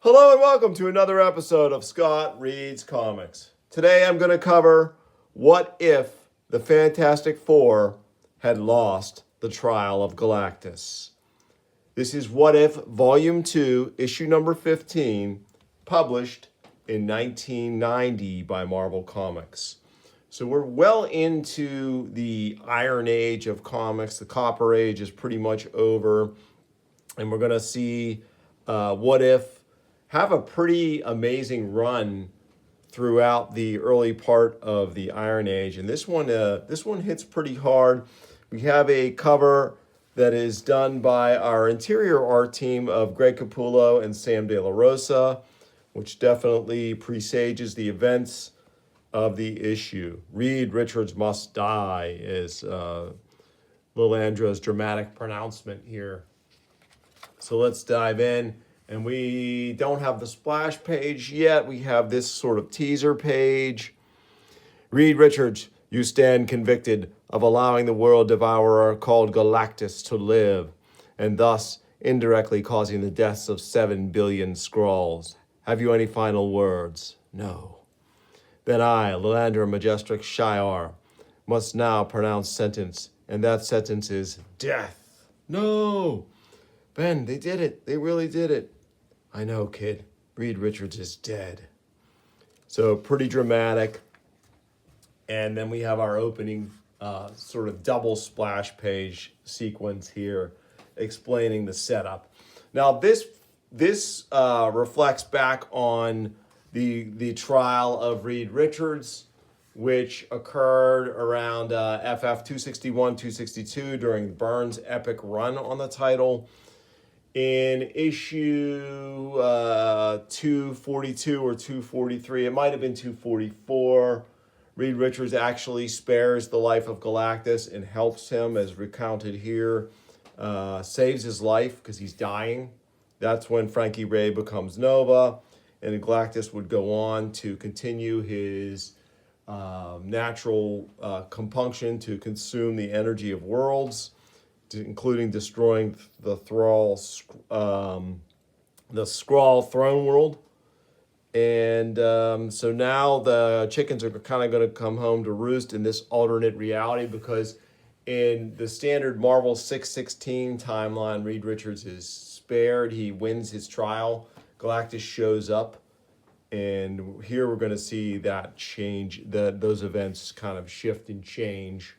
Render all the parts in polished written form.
Hello and welcome to another episode of Scott Reads Comics. Today I'm going to cover what if the Fantastic Four had lost the trial of Galactus. This is What If Volume 2, Issue number 15, published in 1990 by Marvel Comics. So we're well into the Iron Age of comics. The Copper Age is pretty much over. And we're going to see What If have a pretty amazing run throughout the early part of the Iron Age, and this one hits pretty hard. We have a cover that is done by our interior art team of Greg Capullo and Sam De La Rosa, which definitely presages the events of the issue. Reed Richards must die is Lilandra's dramatic pronouncement here. So let's dive in. And we don't have the splash page yet. We have this sort of teaser page. Reed Richards, you stand convicted of allowing the world devourer called Galactus to live, and thus indirectly causing the deaths of 7 billion Skrulls. Have you any final words? No. Then I, Lilandra Majestic Shiar, must now pronounce sentence, and that sentence is death. No. Ben, they did it. They really did it. I know, kid. Reed Richards is dead. So pretty dramatic. And then we have our opening sort of double splash page sequence here explaining the setup. Now this reflects back on the trial of Reed Richards, which occurred around FF 261, 262 during Byrne's epic run on the title. In issue 242 or 243, it might have been 244, Reed Richards actually spares the life of Galactus and helps him, as recounted here, saves his life because he's dying. That's when Frankie Ray becomes Nova, and Galactus would go on to continue his natural compunction to consume the energy of worlds, including destroying the Skrull throne world. And so now the chickens are kind of going to come home to roost in this alternate reality, because in the standard Marvel 616 timeline, Reed Richards is spared. He wins his trial. Galactus shows up. And here we're going to see that change, those events kind of shift and change.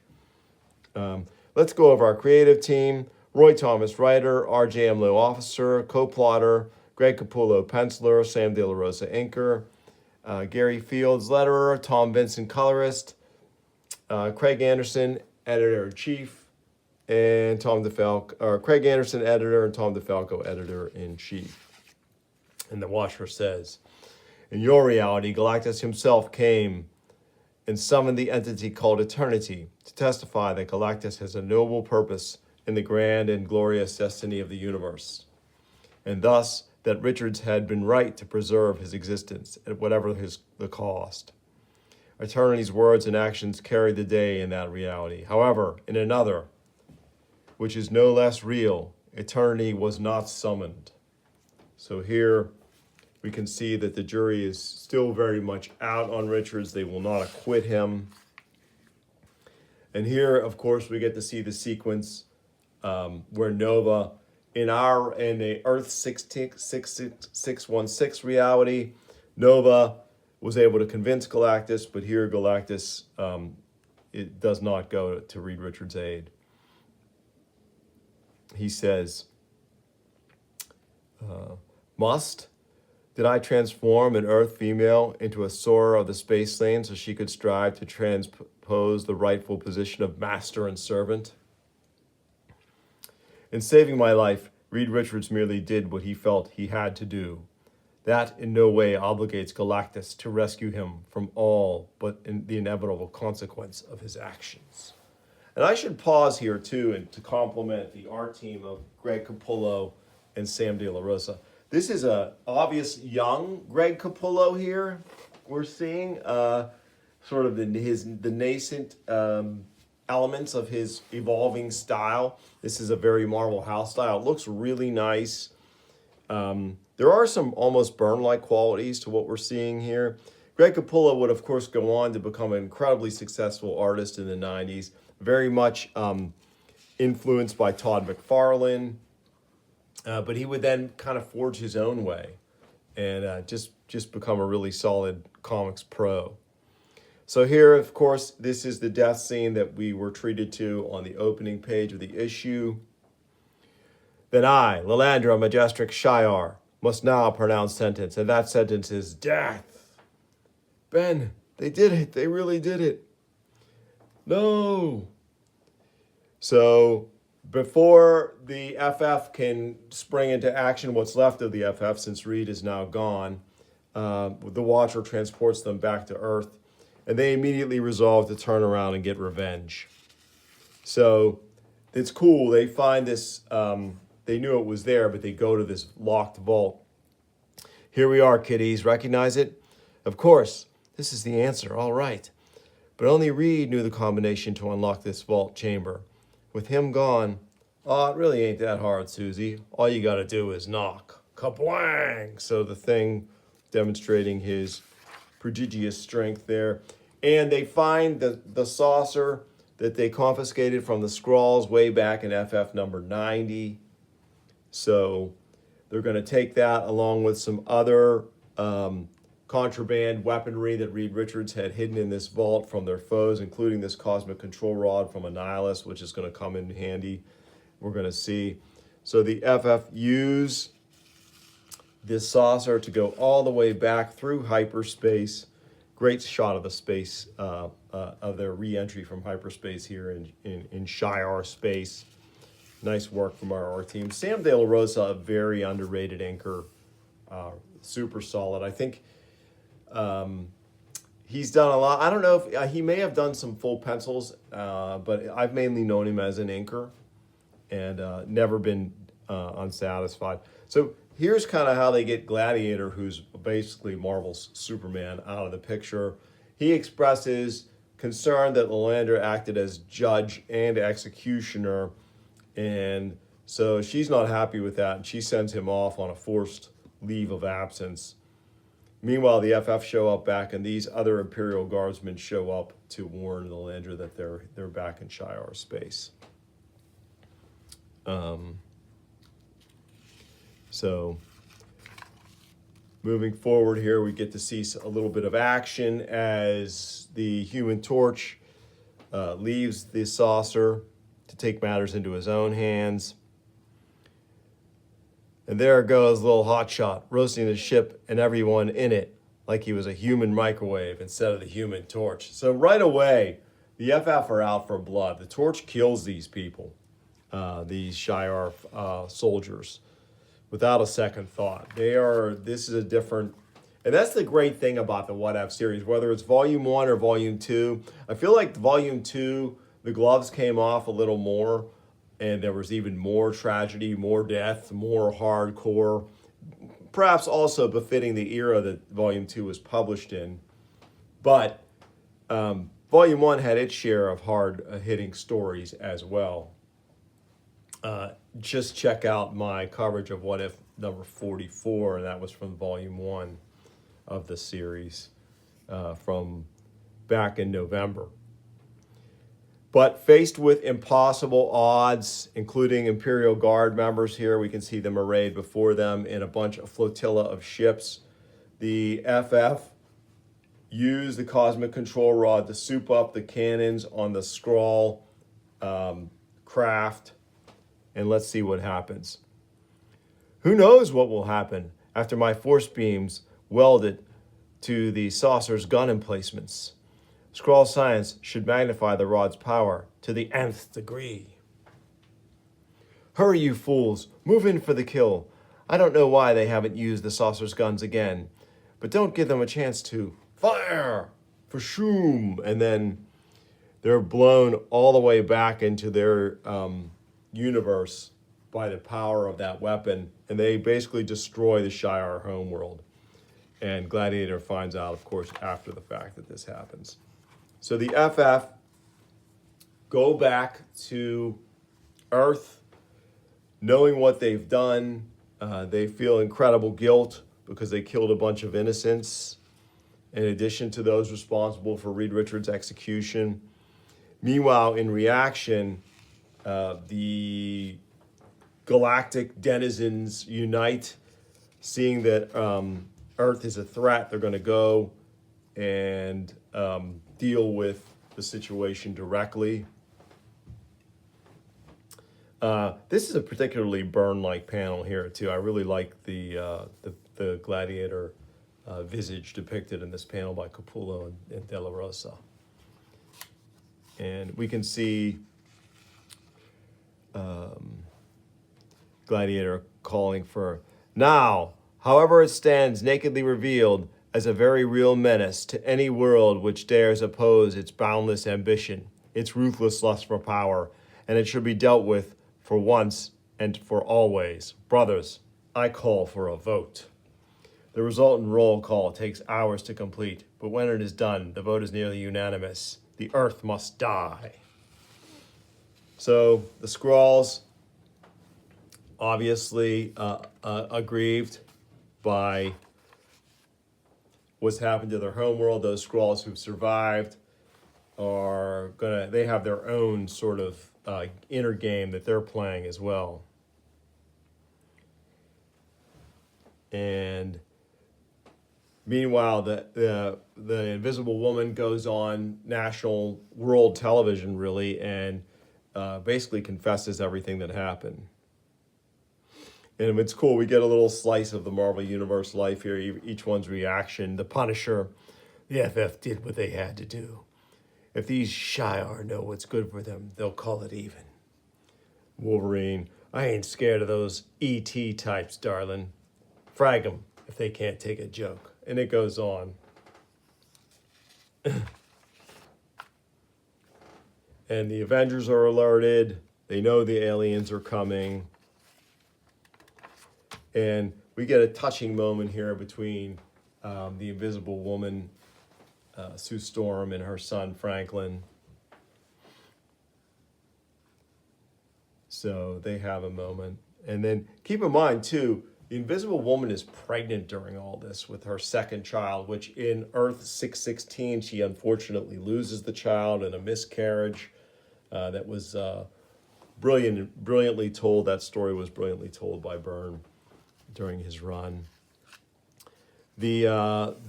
Let's go over our creative team. Roy Thomas, writer. R.J. Amlo, officer. Co-plotter. Greg Capullo, penciler. Sam De La Rosa, inker. Gary Fields, letterer. Tom Vincent, colorist. Craig Anderson, editor-in-chief. And Craig Anderson, editor, and Tom DeFalco, editor-in-chief. And the Watcher says, in your reality, Galactus himself came and summoned the entity called Eternity to testify that Galactus has a noble purpose in the grand and glorious destiny of the universe, and thus that Richards had been right to preserve his existence at whatever the cost. Eternity's words and actions carried the day in that reality. However, in another, which is no less real, Eternity was not summoned. So here we can see that the jury is still very much out on Richards. They will not acquit him. And here, of course, we get to see the sequence where Nova, in the Earth 616 reality, Nova was able to convince Galactus, but here Galactus it does not go to Reed Richards' aid. He says, must? Did I transform an Earth female into a soarer of the space lane so she could strive to transpose the rightful position of master and servant? In saving my life, Reed Richards merely did what he felt he had to do. That in no way obligates Galactus to rescue him from all but in the inevitable consequence of his actions. And I should pause here too and to compliment the art team of Greg Capullo and Sam De La Rosa. This is a obvious young Greg Capullo here. We're seeing sort of the nascent elements of his evolving style. This is a very Marvel House style. It looks really nice. The There are some almost Byrne-like qualities to what we're seeing here. Greg Capullo would, of course, go on to become an incredibly successful artist in the 90s, very much influenced by Todd McFarlane, but he would then kind of forge his own way and just become a really solid comics pro. So here, of course, this is the death scene that we were treated to on the opening page of the issue. Then I, Lilandra Majestic Shiar, must now pronounce sentence, and that sentence is death. Ben, they did it. They really did it. No. So before the FF can spring into action, what's left of the FF, since Reed is now gone, the Watcher transports them back to Earth, and they immediately resolve to turn around and get revenge. So it's cool. They find this, they knew it was there, but they go to this locked vault. Here we are, kiddies. Recognize it? Of course, this is the answer. All right. But only Reed knew the combination to unlock this vault chamber. With him gone, it really ain't that hard, Susie. All you got to do is knock. Kablang! So the Thing demonstrating his prodigious strength there. And they find the saucer that they confiscated from the Skrulls way back in FF number 90. So they're going to take that along with some other contraband weaponry that Reed Richards had hidden in this vault from their foes, including this cosmic control rod from Annihilus, which is going to come in handy. We're going to see. So the FF use this saucer to go all the way back through hyperspace. Great shot of the space, of their re-entry from hyperspace here in Shiar space. Nice work from our art team. Sam De La Rosa, a very underrated inker, super solid. I think he's done a lot. I don't know if he may have done some full pencils, but I've mainly known him as an inker and never been unsatisfied. So here's kind of how they get Gladiator, who's basically Marvel's Superman, out of the picture. He expresses concern that Lilandra acted as judge and executioner, and so she's not happy with that, and she sends him off on a forced leave of absence. Meanwhile, the FF show up back, and these other Imperial Guardsmen show up to warn Lilandra that they're back in Shiar space. So moving forward here, we get to see a little bit of action as the Human Torch leaves the saucer to take matters into his own hands. And there goes little Hotshot, roasting the ship and everyone in it like he was a human microwave instead of the Human Torch. So right away, the FF are out for blood. The Torch kills these people, these Shiar soldiers, without a second thought. This is a different, and that's the great thing about the What If series, whether it's Volume 1 or Volume 2. I feel like Volume 2, the gloves came off a little more, and there was even more tragedy, more death, more hardcore, perhaps also befitting the era that Volume 2 was published in. But Volume 1 had its share of hard-hitting stories as well. Just check out my coverage of What If number 44, and that was from Volume 1 of the series from back in November. But faced with impossible odds, including Imperial Guard members here, we can see them arrayed before them in a flotilla of ships. The FF used the cosmic control rod to soup up the cannons on the Skrull craft, and let's see what happens. Who knows what will happen after my force beams weld it to the saucer's gun emplacements. Skrull science should magnify the rod's power to the nth degree. Hurry, you fools. Move in for the kill. I don't know why they haven't used the saucer's guns again, but don't give them a chance to. Fire! For shoom! And then they're blown all the way back into their universe by the power of that weapon, and they basically destroy the Shiar homeworld. And Gladiator finds out, of course, after the fact that this happens. So the FF go back to Earth, knowing what they've done. They feel incredible guilt because they killed a bunch of innocents, in addition to those responsible for Reed Richards' execution. Meanwhile, in reaction, the galactic denizens unite, seeing that Earth is a threat. They're going to go and deal with the situation directly. This is a particularly Byrne-like panel here too. I really like the gladiator visage depicted in this panel by Capullo and Della Rosa. And we can see Gladiator calling for, "Now, however it stands nakedly revealed as a very real menace to any world which dares oppose its boundless ambition, its ruthless lust for power, and it should be dealt with for once and for always. Brothers, I call for a vote." The resultant roll call takes hours to complete, but when it is done, the vote is nearly unanimous. The Earth must die. So the Skrulls, obviously aggrieved by what's happened to their homeworld. Those Skrulls who've survived they have their own sort of inner game that they're playing as well. And meanwhile, the Invisible Woman goes on national world television, really, and basically confesses everything that happened. And it's cool. We get a little slice of the Marvel Universe life here, each one's reaction. The Punisher, the FF did what they had to do. If these Shi'ar know what's good for them, they'll call it even. Wolverine, I ain't scared of those ET types, darling. Frag them if they can't take a joke. And it goes on. And the Avengers are alerted. They know the aliens are coming. And we get a touching moment here between the Invisible Woman, Sue Storm, and her son, Franklin. So they have a moment. And then keep in mind, too, the Invisible Woman is pregnant during all this with her second child, which in Earth 616, she unfortunately loses the child in a miscarriage. That was brilliantly told. That story was brilliantly told by Byrne during his run. The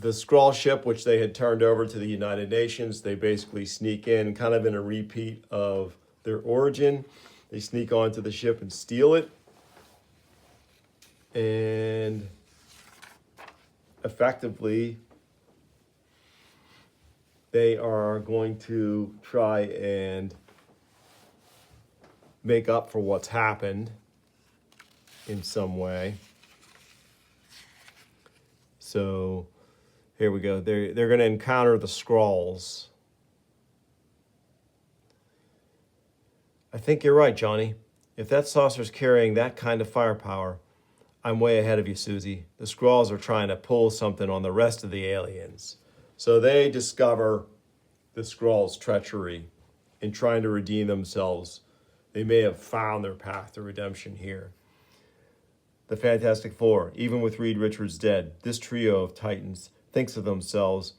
Skrull ship, which they had turned over to the United Nations, they basically sneak in, kind of in a repeat of their origin. They sneak onto the ship and steal it. And effectively, they are going to try and make up for what's happened in some way. So here we go. They're going to encounter the Skrulls. I think you're right, Johnny. If that saucer's carrying that kind of firepower, I'm way ahead of you, Susie. The Skrulls are trying to pull something on the rest of the aliens. So they discover the Skrulls' treachery in trying to redeem themselves. They may have found their path to redemption here. The Fantastic Four, even with Reed Richards dead, this trio of Titans thinks of themselves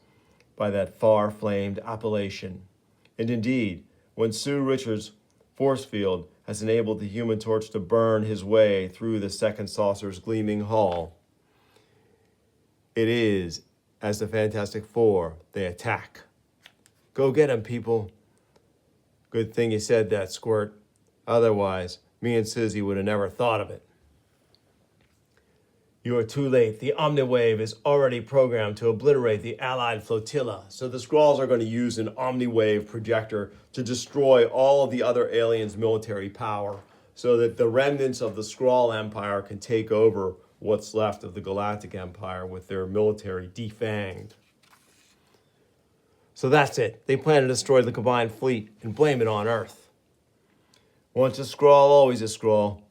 by that far-famed appellation. And indeed, when Sue Richards' force field has enabled the Human Torch to burn his way through the second saucer's gleaming hull, it is, as the Fantastic Four, they attack. Go get him, people. Good thing you said that, Squirt. Otherwise, me and Susie would have never thought of it. You are too late. The Omniwave is already programmed to obliterate the Allied flotilla. So the Skrulls are going to use an Omniwave projector to destroy all of the other aliens' military power so that the remnants of the Skrull Empire can take over what's left of the Galactic Empire with their military defanged. So that's it. They plan to destroy the combined fleet and blame it on Earth. Once a Skrull, always a Skrull.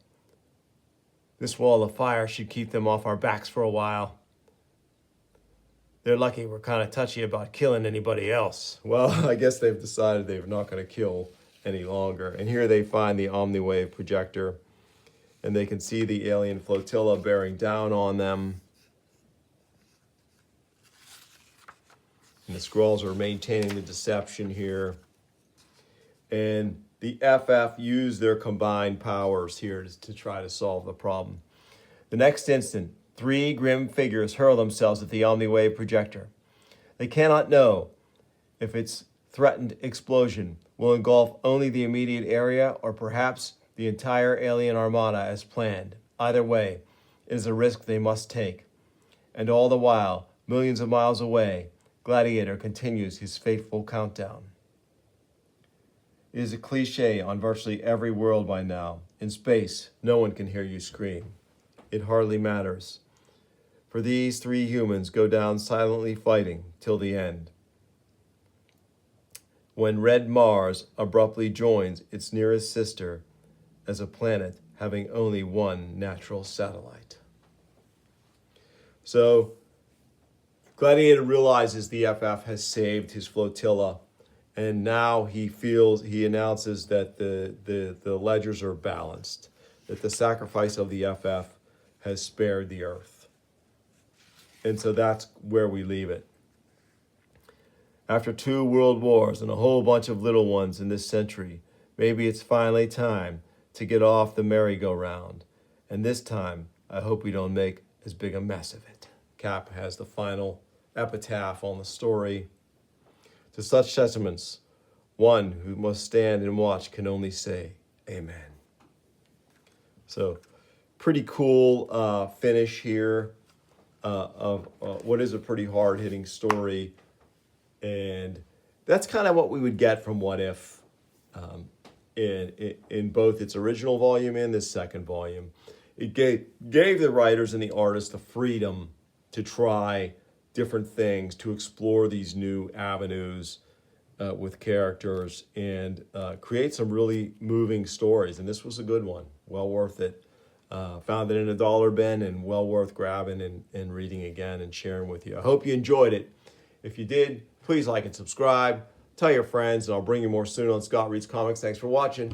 This wall of fire should keep them off our backs for a while. They're lucky we're kind of touchy about killing anybody else. Well, I guess they've decided they're not going to kill any longer. And here they find the Omniwave projector. and they can see the alien flotilla bearing down on them. And the Skrulls are maintaining the deception here. And the FF use their combined powers here to try to solve the problem. The next instant, 3 grim figures hurl themselves at the Omniwave projector. They cannot know if its threatened explosion will engulf only the immediate area or perhaps the entire alien armada as planned. Either way, it is a risk they must take. And all the while, millions of miles away, Gladiator continues his fateful countdown. It is a cliche on virtually every world by now. In space, no one can hear you scream. It hardly matters. For these 3 humans go down silently fighting till the end. When Red Mars abruptly joins its nearest sister as a planet having only one natural satellite. So, Gladiator realizes the FF has saved his flotilla, and now he announces that the ledgers are balanced, that the sacrifice of the FF has spared the Earth. And so that's where we leave it. After 2 world wars and a whole bunch of little ones in this century, maybe it's finally time to get off the merry-go-round. And this time, I hope we don't make as big a mess of it. Cap has the final epitaph on the story. To such sentiments, one who must stand and watch can only say, Amen. So, pretty cool finish here of what is a pretty hard-hitting story. And that's kind of what we would get from What If in both its original volume and this second volume. It gave the writers and the artists the freedom to try different things, to explore these new avenues with characters and create some really moving stories. And this was a good one, well worth it. Found it in a dollar bin and well worth grabbing and reading again and sharing with you. I hope you enjoyed it. If you did, please like and subscribe. Tell your friends, and I'll bring you more soon on Scott Reads Comics. Thanks for watching.